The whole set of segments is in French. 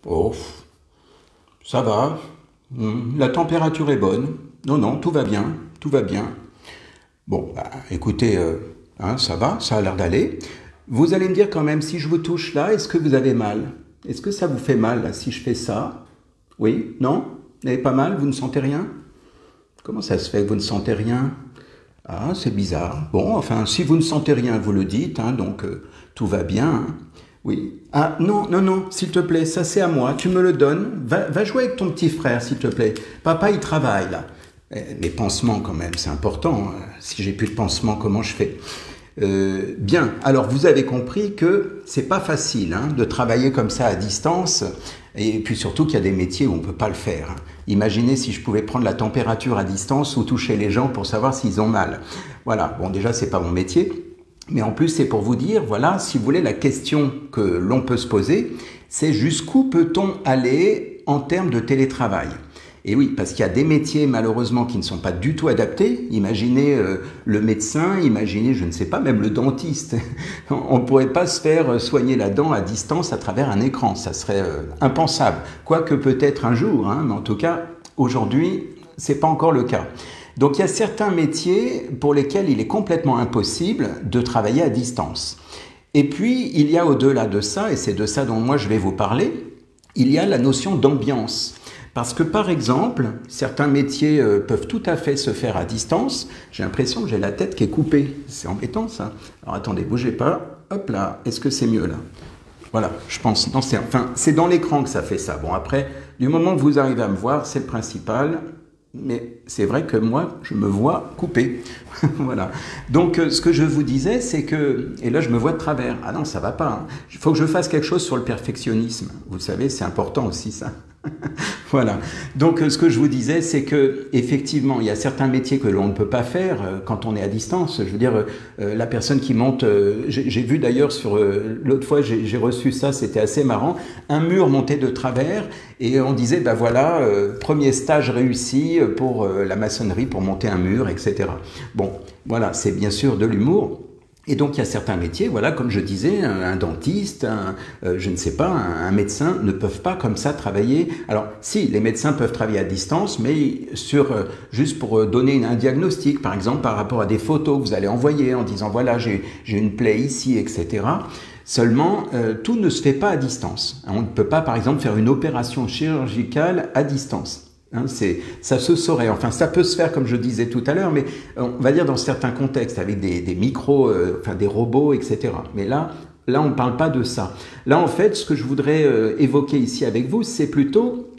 Oh, ça va. La température est bonne. Non, non, tout va bien. Tout va bien. Bon, bah, écoutez, ça a l'air d'aller. Vous allez me dire quand même, si je vous touche là, est-ce que vous avez mal? Est-ce que ça vous fait mal là, si je fais ça? Oui? Non? Vous n'avez pas mal? Vous ne sentez rien? Comment ça se fait que vous ne sentez rien? Ah, c'est bizarre. Bon, enfin, si vous ne sentez rien, vous le dites, hein, donc tout va bien, hein. Oui. Ah, non, non, non, s'il te plaît, ça c'est à moi, tu me le donnes. Va jouer avec ton petit frère, s'il te plaît. Papa, il travaille, là. Les pansements, quand même, c'est important. Si j'ai plus de pansements, comment je fais? Bien, alors vous avez compris que c'est pas facile hein, de travailler comme ça à distance, et puis surtout qu'il y a des métiers où on peut pas le faire. Imaginez si je pouvais prendre la température à distance ou toucher les gens pour savoir s'ils ont mal. Voilà, bon déjà c'est pas mon métier, mais en plus c'est pour vous dire, voilà, si vous voulez, la question que l'on peut se poser, c'est jusqu'où peut-on aller en termes de télétravail? Et oui, parce qu'il y a des métiers malheureusement qui ne sont pas du tout adaptés. Imaginez le médecin, imaginez, je ne sais pas, même le dentiste. On ne pourrait pas se faire soigner la dent à distance à travers un écran. Ça serait impensable. Quoique peut-être un jour, hein, mais en tout cas, aujourd'hui, c'est pas encore le cas. Donc il y a certains métiers pour lesquels il est complètement impossible de travailler à distance. Et puis, il y a au-delà de ça, et c'est de ça dont moi je vais vous parler, il y a la notion d'ambiance. Parce que par exemple, certains métiers peuvent tout à fait se faire à distance. J'ai l'impression que j'ai la tête qui est coupée. C'est embêtant ça. Alors attendez, bougez pas. Hop là, est-ce que c'est mieux là? Voilà, je pense. Non, c'est dans l'écran que ça fait ça. Bon après, du moment que vous arrivez à me voir, c'est le principal. Mais c'est vrai que moi, je me vois coupé. Voilà. Donc, ce que je vous disais, c'est que... Et là, je me vois de travers. Ah non, ça va pas, hein. Il faut que je fasse quelque chose sur le perfectionnisme. Vous savez, c'est important aussi, ça. Voilà. Donc, ce que je vous disais, c'est que effectivement, il y a certains métiers que l'on ne peut pas faire quand on est à distance. Je veux dire, la personne qui monte... j'ai vu d'ailleurs sur... l'autre fois, j'ai reçu ça, c'était assez marrant. Un mur monté de travers et on disait, ben voilà, premier stage réussi pour la maçonnerie, pour monter un mur, etc. Bon, voilà, c'est bien sûr de l'humour. Et donc, il y a certains métiers, voilà, comme je disais, un dentiste, je ne sais pas, un médecin ne peuvent pas comme ça travailler. Alors, si, les médecins peuvent travailler à distance, mais juste pour donner un diagnostic, par exemple, par rapport à des photos que vous allez envoyer en disant, voilà, j'ai une plaie ici, etc. Seulement, tout ne se fait pas à distance. On ne peut pas, par exemple, faire une opération chirurgicale à distance. Hein, ça se saurait, enfin ça peut se faire comme je disais tout à l'heure, mais on va dire dans certains contextes avec des micros, enfin des robots, etc. Mais là on ne parle pas de ça. Là en fait, ce que je voudrais évoquer ici avec vous, c'est plutôt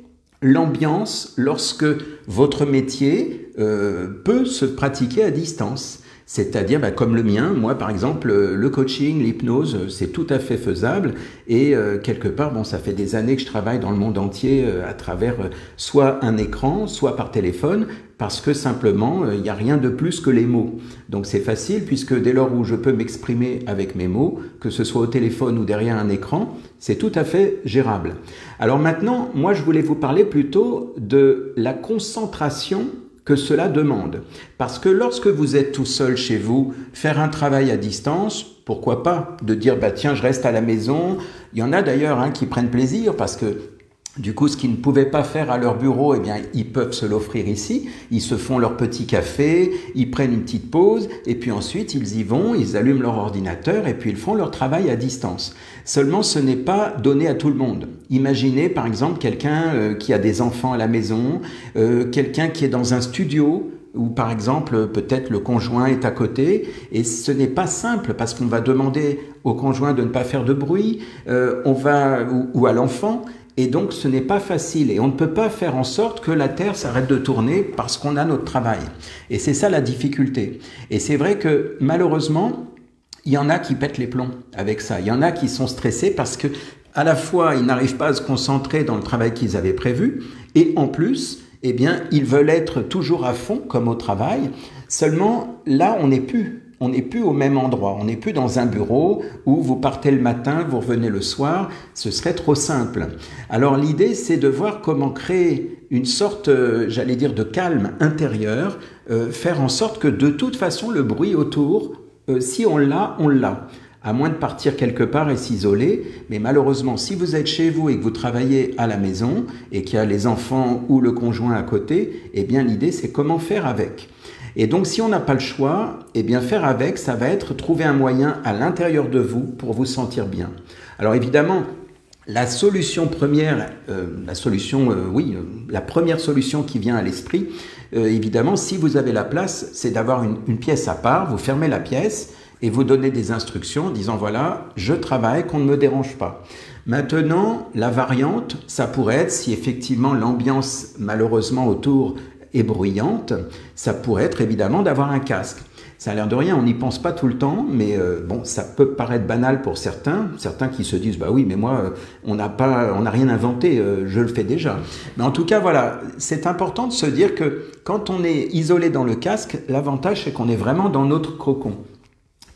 l'ambiance lorsque votre métier peut se pratiquer à distance. C'est-à-dire, comme le mien, moi par exemple, le coaching, l'hypnose, c'est tout à fait faisable et quelque part, bon, ça fait des années que je travaille dans le monde entier à travers soit un écran, soit par téléphone, parce que simplement, il n'y a rien de plus que les mots. Donc c'est facile puisque dès lors où je peux m'exprimer avec mes mots, que ce soit au téléphone ou derrière un écran, c'est tout à fait gérable. Alors maintenant, moi je voulais vous parler plutôt de la concentration que cela demande. Parce que lorsque vous êtes tout seul chez vous, faire un travail à distance, pourquoi pas? De dire, bah tiens, je reste à la maison. Il y en a d'ailleurs hein, qui prennent plaisir parce que du coup, ce qu'ils ne pouvaient pas faire à leur bureau, eh bien, ils peuvent se l'offrir ici. Ils se font leur petit café, ils prennent une petite pause, et puis ensuite, ils y vont, ils allument leur ordinateur, et puis ils font leur travail à distance. Seulement, ce n'est pas donné à tout le monde. Imaginez, par exemple, quelqu'un qui a des enfants à la maison, quelqu'un qui est dans un studio, ou par exemple, peut-être le conjoint est à côté, et ce n'est pas simple, parce qu'on va demander au conjoint de ne pas faire de bruit, ou à l'enfant. Et donc, ce n'est pas facile et on ne peut pas faire en sorte que la Terre s'arrête de tourner parce qu'on a notre travail. Et c'est ça la difficulté. Et c'est vrai que malheureusement, il y en a qui pètent les plombs avec ça. Il y en a qui sont stressés parce que à la fois, ils n'arrivent pas à se concentrer dans le travail qu'ils avaient prévu et en plus, eh bien, ils veulent être toujours à fond comme au travail. Seulement, là, on n'est plus au même endroit, on n'est plus dans un bureau où vous partez le matin, vous revenez le soir, ce serait trop simple. Alors l'idée, c'est de voir comment créer une sorte, j'allais dire, de calme intérieur, faire en sorte que de toute façon, le bruit autour, si on l'a, on l'a. à moins de partir quelque part et s'isoler. Mais malheureusement, si vous êtes chez vous et que vous travaillez à la maison et qu'il y a les enfants ou le conjoint à côté, eh bien l'idée c'est comment faire avec. Et donc si on n'a pas le choix, eh bien faire avec, ça va être trouver un moyen à l'intérieur de vous pour vous sentir bien. Alors évidemment, la solution première, la première solution qui vient à l'esprit, évidemment, si vous avez la place, c'est d'avoir une pièce à part, vous fermez la pièce et vous donnez des instructions en disant voilà, je travaille, qu'on ne me dérange pas. Maintenant, la variante, ça pourrait être, si effectivement l'ambiance malheureusement autour est bruyante, ça pourrait être évidemment d'avoir un casque. Ça a l'air de rien, on n'y pense pas tout le temps, mais bon, ça peut paraître banal pour certains qui se disent bah oui, mais moi, on n'a rien inventé, je le fais déjà. Mais en tout cas, voilà, c'est important de se dire que quand on est isolé dans le casque, l'avantage c'est qu'on est vraiment dans notre cocon.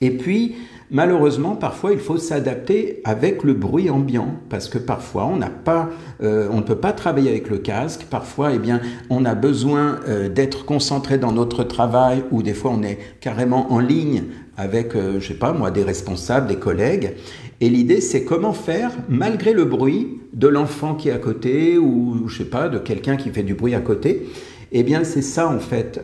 Et puis, malheureusement, parfois, il faut s'adapter avec le bruit ambiant, parce que parfois, on ne peut pas travailler avec le casque. Parfois, eh bien, on a besoin d'être concentré dans notre travail, ou des fois, on est carrément en ligne avec, je sais pas moi, des responsables, des collègues. Et l'idée, c'est comment faire, malgré le bruit de l'enfant qui est à côté, ou je sais pas, de quelqu'un qui fait du bruit à côté. Eh bien, c'est ça, en fait.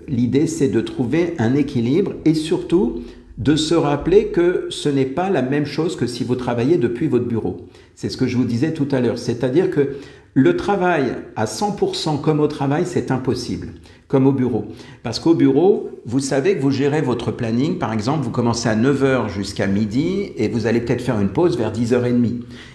L'idée, c'est de trouver un équilibre et surtout de se rappeler que ce n'est pas la même chose que si vous travaillez depuis votre bureau. C'est ce que je vous disais tout à l'heure. C'est-à-dire que le travail à 100% comme au travail, c'est impossible, comme au bureau. Parce qu'au bureau, vous savez que vous gérez votre planning. Par exemple, vous commencez à 9 h jusqu'à midi et vous allez peut-être faire une pause vers 10 h 30.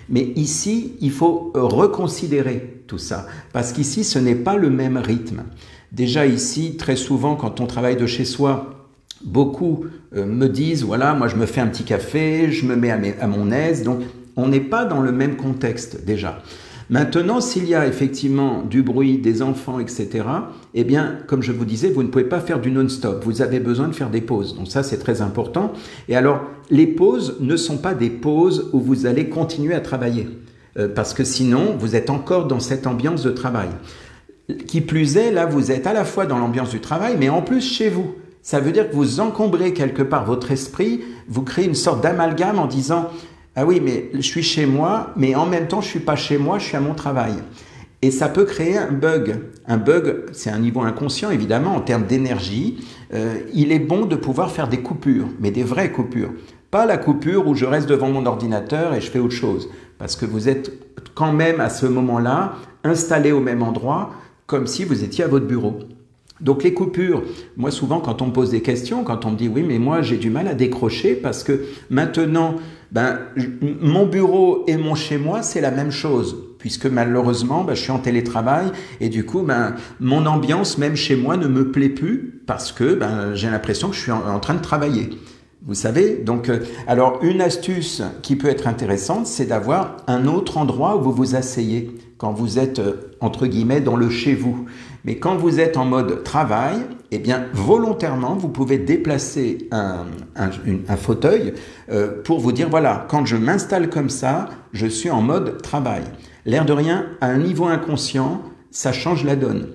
Mais ici, il faut reconsidérer tout ça. Parce qu'ici, ce n'est pas le même rythme. Déjà ici, très souvent, quand on travaille de chez soi, beaucoup me disent, voilà, moi je me fais un petit café, je me mets à mon aise, donc on n'est pas dans le même contexte déjà. Maintenant, s'il y a effectivement du bruit, des enfants, etc., eh bien, comme je vous disais, vous ne pouvez pas faire du non-stop, vous avez besoin de faire des pauses, donc ça c'est très important. Et alors, les pauses ne sont pas des pauses où vous allez continuer à travailler, parce que sinon, vous êtes encore dans cette ambiance de travail. Qui plus est, là, vous êtes à la fois dans l'ambiance du travail, mais en plus chez vous. Ça veut dire que vous encombrez quelque part votre esprit, vous créez une sorte d'amalgame en disant « Ah oui, mais je suis chez moi, mais en même temps, je ne suis pas chez moi, je suis à mon travail. » Et ça peut créer un bug. Un bug, c'est un niveau inconscient, évidemment, en termes d'énergie. Il est bon de pouvoir faire des coupures, mais des vraies coupures. Pas la coupure où je reste devant mon ordinateur et je fais autre chose. Parce que vous êtes quand même à ce moment-là installé au même endroit, comme si vous étiez à votre bureau. Donc les coupures, moi souvent quand on me pose des questions, quand on me dit oui mais moi j'ai du mal à décrocher parce que maintenant mon bureau et mon chez moi c'est la même chose puisque malheureusement je suis en télétravail et du coup mon ambiance même chez moi ne me plaît plus parce que j'ai l'impression que je suis en train de travailler. Vous savez, donc alors une astuce qui peut être intéressante, c'est d'avoir un autre endroit où vous vous asseyez quand vous êtes entre guillemets dans le chez vous. Mais quand vous êtes en mode travail, eh bien volontairement vous pouvez déplacer un fauteuil pour vous dire voilà, quand je m'installe comme ça, je suis en mode travail. L'air de rien, à un niveau inconscient, ça change la donne.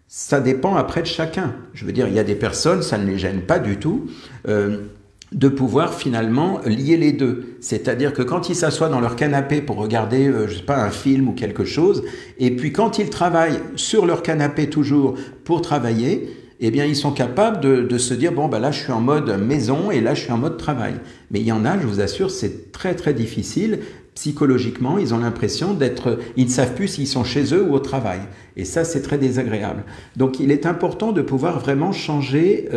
Ça dépend après de chacun. Je veux dire, il y a des personnes, ça ne les gêne pas du tout. De pouvoir finalement lier les deux. C'est-à-dire que quand ils s'assoient dans leur canapé pour regarder, je sais pas, un film ou quelque chose, et puis quand ils travaillent sur leur canapé toujours pour travailler, eh bien ils sont capables de se dire, bon là je suis en mode maison et là je suis en mode travail. Mais il y en a, je vous assure, c'est très très difficile. Psychologiquement, ils ont l'impression ils ne savent plus s'ils sont chez eux ou au travail. Et ça, c'est très désagréable. Donc, il est important de pouvoir vraiment changer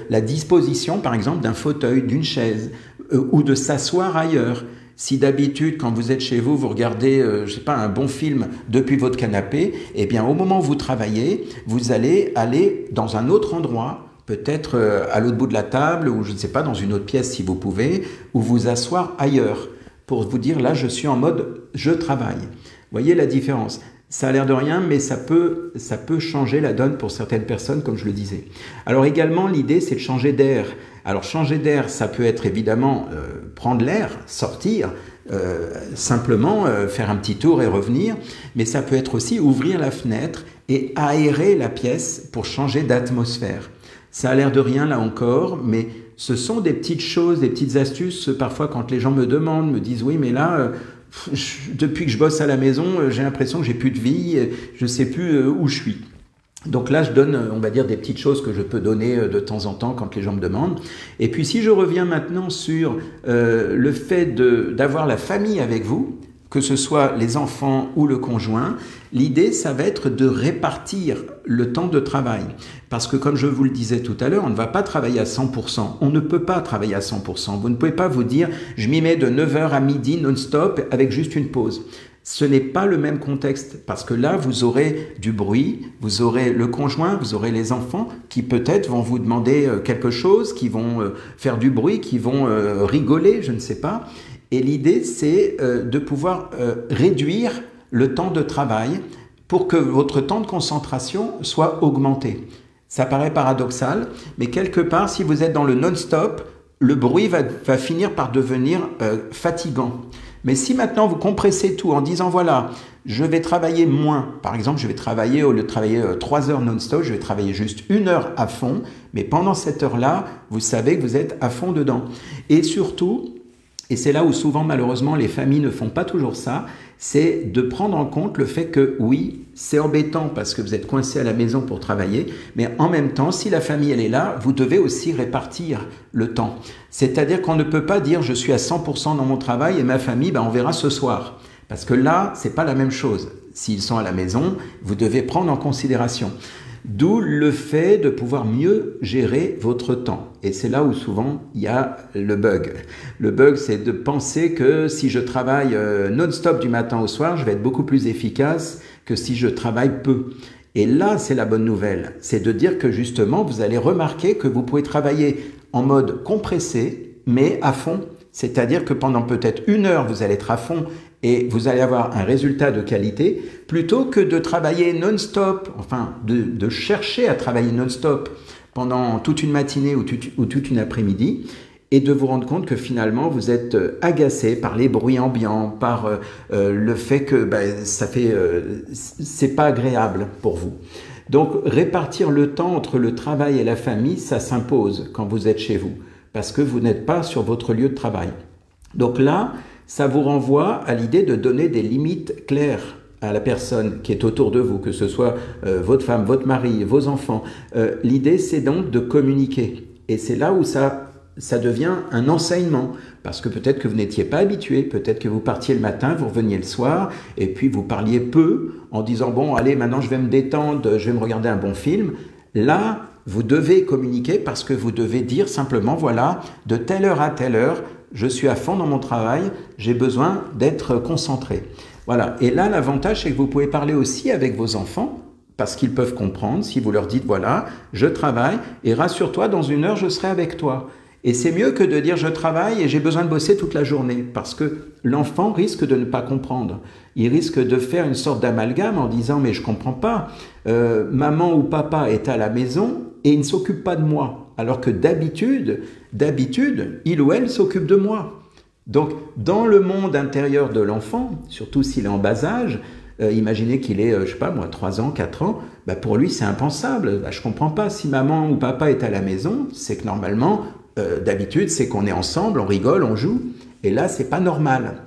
la disposition, par exemple, d'un fauteuil, d'une chaise, ou de s'asseoir ailleurs. Si d'habitude, quand vous êtes chez vous, vous regardez, je sais pas, un bon film depuis votre canapé, eh bien, au moment où vous travaillez, vous allez aller dans un autre endroit, peut-être à l'autre bout de la table, ou je ne sais pas, dans une autre pièce si vous pouvez, ou vous asseoir ailleurs. Pour vous dire, là, je suis en mode « je travaille ». Voyez la différence. Ça a l'air de rien, mais ça peut changer la donne pour certaines personnes, comme je le disais. Alors également, l'idée, c'est de changer d'air. Alors changer d'air, ça peut être évidemment prendre l'air, sortir, simplement faire un petit tour et revenir, mais ça peut être aussi ouvrir la fenêtre et aérer la pièce pour changer d'atmosphère. Ça a l'air de rien là encore, mais ce sont des petites choses, des petites astuces. Parfois, quand les gens me demandent, me disent oui, mais là, depuis que je bosse à la maison, j'ai l'impression que j'ai plus de vie, je sais plus où je suis. Donc là, je donne, on va dire, des petites choses que je peux donner de temps en temps quand les gens me demandent. Et puis si je reviens maintenant sur le fait d'avoir la famille avec vous, que ce soit les enfants ou le conjoint, l'idée, ça va être de répartir le temps de travail. Parce que comme je vous le disais tout à l'heure, on ne va pas travailler à 100%. On ne peut pas travailler à 100%. Vous ne pouvez pas vous dire, je m'y mets de 9 h à midi non-stop avec juste une pause. Ce n'est pas le même contexte parce que là, vous aurez du bruit, vous aurez le conjoint, vous aurez les enfants qui peut-être vont vous demander quelque chose, qui vont faire du bruit, qui vont rigoler, je ne sais pas. Et l'idée, c'est de pouvoir réduire le temps de travail pour que votre temps de concentration soit augmenté. Ça paraît paradoxal, mais quelque part, si vous êtes dans le non-stop, le bruit va finir par devenir fatigant. Mais si maintenant vous compressez tout en disant voilà, je vais travailler moins, par exemple je vais travailler, au lieu de travailler 3 heures non-stop, je vais travailler juste 1 heure à fond, mais pendant cette heure-là, vous savez que vous êtes à fond dedans. Et surtout, et c'est là où souvent malheureusement les familles ne font pas toujours ça, c'est de prendre en compte le fait que oui, c'est embêtant parce que vous êtes coincé à la maison pour travailler, mais en même temps, si la famille elle est là, vous devez aussi répartir le temps. C'est-à-dire qu'on ne peut pas dire je suis à 100% dans mon travail et ma famille, on verra ce soir. Parce que là, c'est pas la même chose. S'ils sont à la maison, vous devez prendre en considération. D'où le fait de pouvoir mieux gérer votre temps. Et c'est là où souvent il y a le bug. Le bug, c'est de penser que si je travaille non-stop du matin au soir, je vais être beaucoup plus efficace que si je travaille peu. Et là, c'est la bonne nouvelle. C'est de dire que justement, vous allez remarquer que vous pouvez travailler en mode compressé, mais à fond. C'est-à-dire que pendant peut-être 1 heure, vous allez être à fond et vous allez avoir un résultat de qualité, plutôt que de travailler non-stop, enfin de chercher à travailler non-stop pendant toute une matinée ou toute une après-midi, et de vous rendre compte que finalement vous êtes agacé par les bruits ambiants, par le fait que c'est pas agréable pour vous. Donc répartir le temps entre le travail et la famille, ça s'impose quand vous êtes chez vous, parce que vous n'êtes pas sur votre lieu de travail. Donc là, ça vous renvoie à l'idée de donner des limites claires à la personne qui est autour de vous, que ce soit votre femme, votre mari, vos enfants. L'idée, c'est donc de communiquer. Et c'est là où ça devient un enseignement. Parce que peut-être que vous n'étiez pas habitué, peut-être que vous partiez le matin, vous reveniez le soir, et puis vous parliez peu en disant « Bon, allez, maintenant je vais me détendre, je vais me regarder un bon film ». Là, vous devez communiquer parce que vous devez dire simplement « Voilà, de telle heure à telle heure, je suis à fond dans mon travail, j'ai besoin d'être concentré. » Voilà. Et là, l'avantage, c'est que vous pouvez parler aussi avec vos enfants parce qu'ils peuvent comprendre si vous leur dites « Voilà, je travaille et rassure-toi, dans 1 heure, je serai avec toi. » Et c'est mieux que de dire « Je travaille et j'ai besoin de bosser toute la journée » parce que l'enfant risque de ne pas comprendre. Il risque de faire une sorte d'amalgame en disant « Mais je comprends pas, maman ou papa est à la maison et il ne s'occupe pas de moi. » Alors que d'habitude, il ou elle s'occupe de moi. Donc, dans le monde intérieur de l'enfant, surtout s'il est en bas âge, imaginez qu'il est, je sais pas moi, 3 ans, 4 ans, pour lui c'est impensable. Je comprends pas, si maman ou papa est à la maison, c'est que normalement, d'habitude, c'est qu'on est ensemble, on rigole, on joue, et là, c'est pas normal.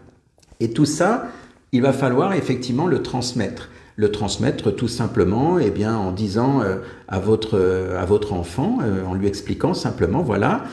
Et tout ça, il va falloir effectivement le transmettre. Le transmettre tout simplement en disant à votre enfant, en lui expliquant simplement, voilà,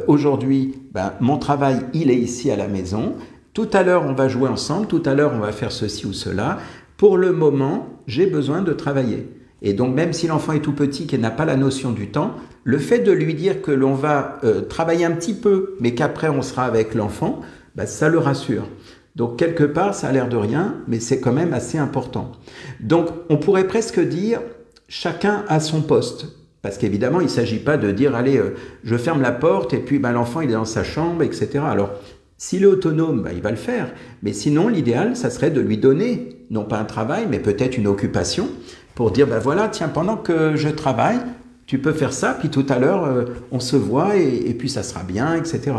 aujourd'hui, mon travail, il est ici à la maison, tout à l'heure, on va jouer ensemble, tout à l'heure, on va faire ceci ou cela, pour le moment, j'ai besoin de travailler. Et donc, même si l'enfant est tout petit, qu'il n'a pas la notion du temps, le fait de lui dire que l'on va travailler un petit peu, mais qu'après, on sera avec l'enfant, ça le rassure. Donc, quelque part, ça a l'air de rien, mais c'est quand même assez important. Donc, on pourrait presque dire, chacun a son poste. Parce qu'évidemment, il ne s'agit pas de dire, allez, je ferme la porte, et puis l'enfant, il est dans sa chambre, etc. Alors, s'il est autonome, il va le faire. Mais sinon, l'idéal, ça serait de lui donner, non pas un travail, mais peut-être une occupation, pour dire, voilà, tiens, pendant que je travaille, tu peux faire ça, puis tout à l'heure, on se voit, et puis ça sera bien, etc.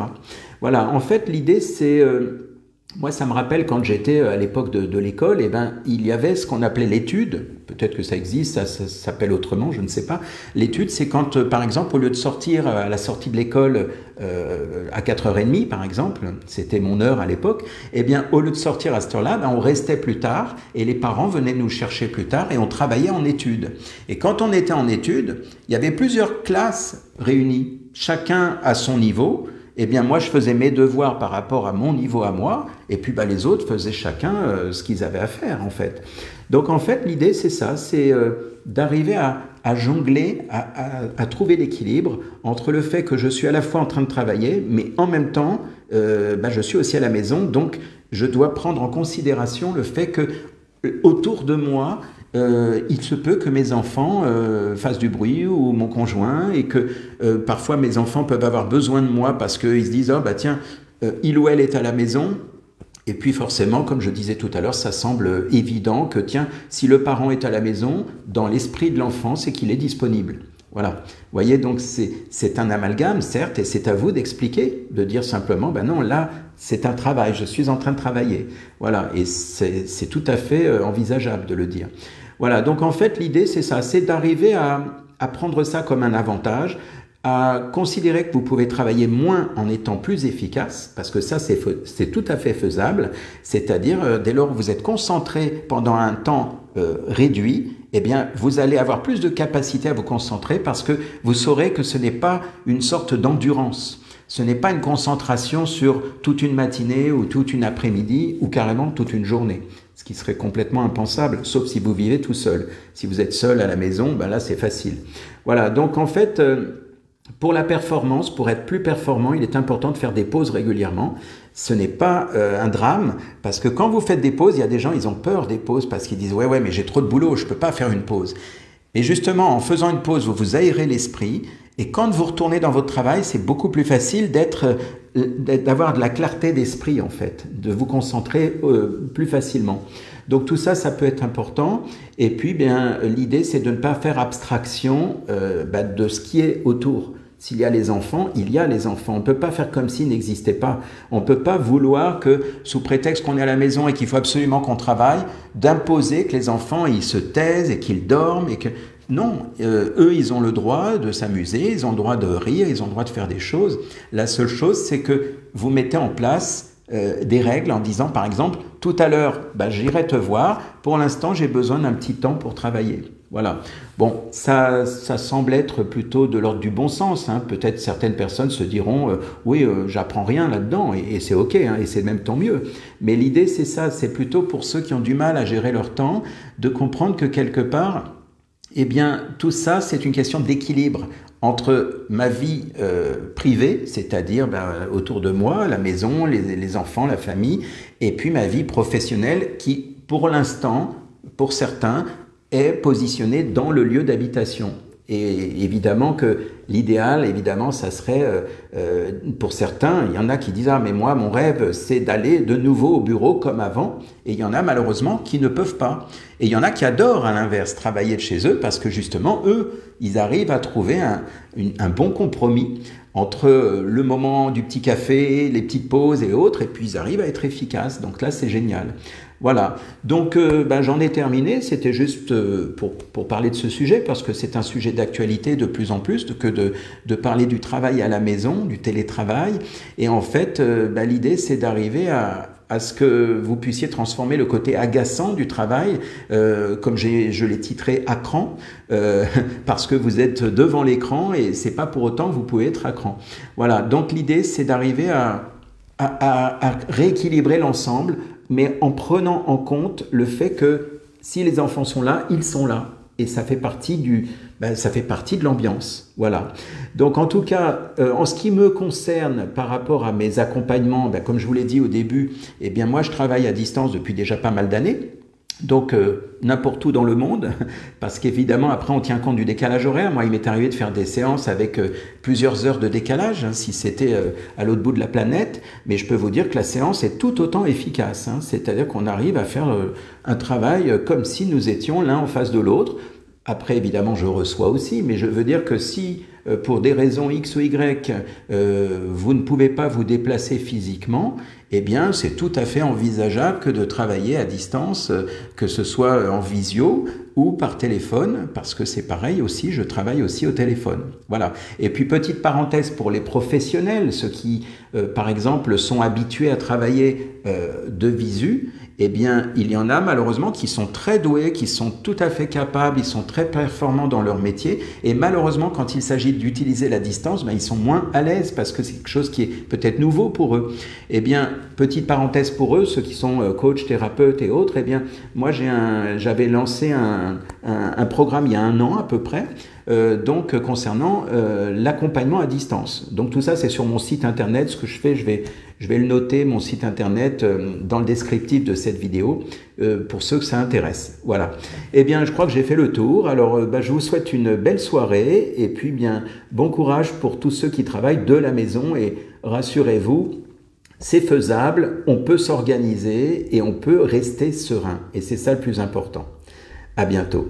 Voilà, en fait, l'idée, c'est Moi, ça me rappelle quand j'étais à l'époque de l'école, eh ben, il y avait ce qu'on appelait l'étude. Peut-être que ça existe, ça s'appelle autrement, je ne sais pas. L'étude, c'est quand, par exemple, au lieu de sortir à la sortie de l'école à 4h30, par exemple, c'était mon heure à l'époque, eh bien, au lieu de sortir à cette heure-là, ben, on restait plus tard et les parents venaient nous chercher plus tard et on travaillait en études. Et quand on était en études, il y avait plusieurs classes réunies, chacun à son niveau. Eh bien, moi, je faisais mes devoirs par rapport à mon niveau à moi, et puis bah, les autres faisaient chacun ce qu'ils avaient à faire, en fait. Donc, en fait, l'idée, c'est ça, c'est d'arriver à jongler, à trouver l'équilibre entre le fait que je suis à la fois en train de travailler, mais en même temps, bah, je suis aussi à la maison, donc je dois prendre en considération le fait que autour de moi, il se peut que mes enfants fassent du bruit ou mon conjoint et que parfois mes enfants peuvent avoir besoin de moi parce qu'ils se disent « Oh bah tiens, il ou elle est à la maison ». Et puis forcément, comme je disais tout à l'heure, ça semble évident que tiens, si le parent est à la maison, dans l'esprit de l'enfant, c'est qu'il est disponible. Voilà. Vous voyez, donc c'est un amalgame, certes, et c'est à vous d'expliquer, de dire simplement, ben non, là, c'est un travail, je suis en train de travailler. Voilà, et c'est tout à fait envisageable de le dire. Voilà, donc en fait, l'idée, c'est ça, c'est d'arriver à prendre ça comme un avantage, à considérer que vous pouvez travailler moins en étant plus efficace, parce que ça, c'est tout à fait faisable, c'est-à-dire, dès lors que vous êtes concentré pendant un temps réduit, eh bien, vous allez avoir plus de capacité à vous concentrer parce que vous saurez que ce n'est pas une sorte d'endurance. Ce n'est pas une concentration sur toute une matinée ou toute une après-midi ou carrément toute une journée, ce qui serait complètement impensable, sauf si vous vivez tout seul. Si vous êtes seul à la maison, ben là, c'est facile. Voilà, donc en fait, pour la performance, pour être plus performant, il est important de faire des pauses régulièrement. Ce n'est pas un drame, parce que quand vous faites des pauses, il y a des gens, ils ont peur des pauses parce qu'ils disent « Ouais, mais j'ai trop de boulot, je ne peux pas faire une pause ». Et justement, en faisant une pause, vous vous aérez l'esprit, et quand vous retournez dans votre travail, c'est beaucoup plus facile d'avoir de la clarté d'esprit, en fait, de vous concentrer plus facilement. Donc tout ça, ça peut être important. Et puis, bien, l'idée, c'est de ne pas faire abstraction de ce qui est autour. S'il y a les enfants, il y a les enfants. On ne peut pas faire comme s'ils n'existaient pas. On ne peut pas vouloir que, sous prétexte qu'on est à la maison et qu'il faut absolument qu'on travaille, d'imposer que les enfants, ils se taisent et qu'ils dorment et que... Non, eux, ils ont le droit de s'amuser, ils ont le droit de rire, ils ont le droit de faire des choses. La seule chose, c'est que vous mettez en place des règles en disant, par exemple, tout à l'heure, j'irai te voir, pour l'instant, j'ai besoin d'un petit temps pour travailler. Voilà. Bon, ça semble être plutôt de l'ordre du bon sens. Hein. Peut-être certaines personnes se diront, oui, j'apprends rien là-dedans, et c'est ok, hein, et c'est même tant mieux. Mais l'idée, c'est ça, c'est plutôt pour ceux qui ont du mal à gérer leur temps, de comprendre que quelque part, eh bien, tout ça, c'est une question d'équilibre entre ma vie privée, c'est-à-dire autour de moi, la maison, les enfants, la famille, et puis ma vie professionnelle qui, pour l'instant, pour certains, est positionnée dans le lieu d'habitation. Et évidemment que l'idéal, évidemment, ça serait, pour certains, il y en a qui disent « Ah, mais moi, mon rêve, c'est d'aller de nouveau au bureau comme avant. » Et il y en a malheureusement qui ne peuvent pas. Et il y en a qui adorent, à l'inverse, travailler de chez eux parce que justement, eux, ils arrivent à trouver un bon compromis entre le moment du petit café, les petites pauses et autres, et puis ils arrivent à être efficaces. Donc là, c'est génial. Voilà, donc j'en ai terminé, c'était juste pour parler de ce sujet, parce que c'est un sujet d'actualité de plus en plus, que de parler du travail à la maison, du télétravail, et en fait, l'idée c'est d'arriver à ce que vous puissiez transformer le côté agaçant du travail, comme je l'ai titré « à cran », parce que vous êtes devant l'écran, et c'est pas pour autant que vous pouvez être à cran. Voilà, donc l'idée c'est d'arriver à rééquilibrer l'ensemble, mais en prenant en compte le fait que si les enfants sont là, ils sont là. Et ça fait partie de l'ambiance. Voilà. Donc en tout cas, en ce qui me concerne par rapport à mes accompagnements, comme je vous l'ai dit au début, eh bien moi je travaille à distance depuis déjà pas mal d'années. Donc n'importe où dans le monde, parce qu'évidemment après on tient compte du décalage horaire. Moi il m'est arrivé de faire des séances avec plusieurs heures de décalage, hein, si c'était à l'autre bout de la planète, mais je peux vous dire que la séance est tout autant efficace, hein, c'est-à-dire qu'on arrive à faire un travail comme si nous étions l'un en face de l'autre. Après évidemment je reçois aussi, mais je veux dire que si pour des raisons X ou Y, vous ne pouvez pas vous déplacer physiquement, eh bien, c'est tout à fait envisageable que de travailler à distance, que ce soit en visio ou par téléphone, parce que c'est pareil aussi, je travaille aussi au téléphone. Voilà. Et puis, petite parenthèse pour les professionnels, ceux qui, par exemple, sont habitués à travailler de visu, eh bien, il y en a malheureusement qui sont très doués, qui sont tout à fait capables, ils sont très performants dans leur métier, et malheureusement, quand il s'agit d'utiliser la distance, ben, ils sont moins à l'aise parce que c'est quelque chose qui est peut-être nouveau pour eux. Eh bien, petite parenthèse pour eux, ceux qui sont coachs, thérapeutes et autres, eh bien, moi j'avais lancé un programme il y a 1 an à peu près, donc concernant l'accompagnement à distance. Donc tout ça c'est sur mon site internet. Ce que je fais, je vais le noter, mon site internet, dans le descriptif de cette vidéo, pour ceux que ça intéresse. Voilà. Eh bien, je crois que j'ai fait le tour. Alors, je vous souhaite une belle soirée et puis bien bon courage pour tous ceux qui travaillent de la maison, et rassurez-vous, c'est faisable, on peut s'organiser et on peut rester serein. Et c'est ça le plus important. À bientôt.